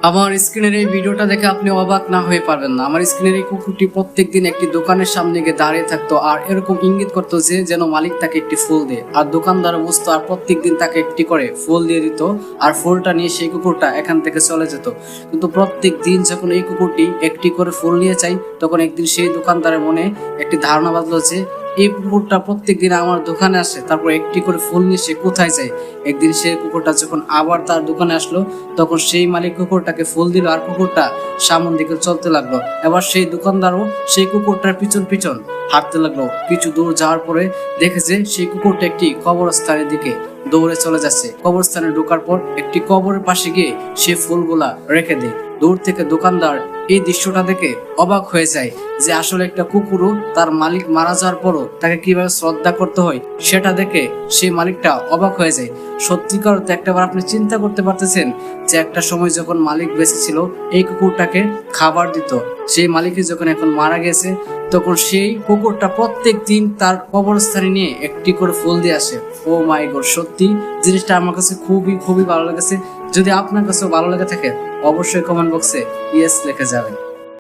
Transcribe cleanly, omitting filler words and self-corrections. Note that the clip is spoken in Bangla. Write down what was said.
আমার স্ক্রিনের এই ভিডিওটা দেখে আপনি অবাক না হয়ে পারবেন না। আমার স্ক্রিনের এই কুকুরটি প্রত্যেকদিন একটি দোকানের সামনে গিয়ে দাঁড়িয়ে থাকতো আর এরকম ইঙ্গিত করতো যে যেন মালিক তাকে একটি ফুল দেয়, আর দোকানদার বুঝতো আর প্রত্যেকদিন তাকে একটি করে ফুল দিয়ে দিত, আর ফুলটা নিয়ে সেই কুকুরটা এখান থেকে চলে যেত। কিন্তু প্রত্যেক দিন যখন এই কুকুরটি একটি করে ফুল নিয়ে চাই, তখন একদিন সেই দোকানদারের মনে একটি ধারণা বাঁধলো যে এই কুকুরটা প্রত্যেকদিন আমার দোকানে আসে, তারপর একটি করে ফুল নিয়ে সে কোথায় যায়। একদিন সেই কুকুরটা যখন আবার তার দোকানে আসলো, তখন সেই মালিক কুকুরটাকে ফুল দিল আর কুকুরটা সামন দিকে চলতে লাগলো। এবার সেই দোকানদারও সেই কুকুরটার পিছন পিছন হাঁটতে লাগলো। কিছু দূর যাওয়ার পরে দেখেছে সেই কুকুরটা একটি কবরস্থানের দিকে দৌড়ে চলে যাচ্ছে। কবরস্থানে ঢোকার পর একটি কবরের পাশে গিয়ে সে ফুলগুলা রেখে দেয়। দূর থেকে দোকানদার এই দৃশ্যটা দেখে অবাক হয়ে যায় যে আসলে একটা কুকুরও তার মালিক মারা যাওয়ার পরও তাকে কিভাবে শ্রদ্ধা করতে হয় সেটা দেখে সেই মালিকটা অবাক হয়ে যায়। সত্যিকার অর্থে একটাবার আপনি চিন্তা করতে পারতেছেন যে একটা সময় যখন মালিক বেঁচে ছিল এই কুকুরটাকে খাবার দিত, সেই মালিকই যখন এখন মারা গেছে, তখন সেই কুকুরটা প্রত্যেক দিন তার কবরস্থানে নিয়ে একটি করে ফুল দিয়ে আসে। ও মাই গড, সত্যি জিনিসটা আমার কাছে খুবই খুবই ভালো লেগেছে। যদি আপনার কাছেও ভালো লেগে থাকে অবশ্যই কমেন্ট বক্সে ইয়েস লিখে যাবেন।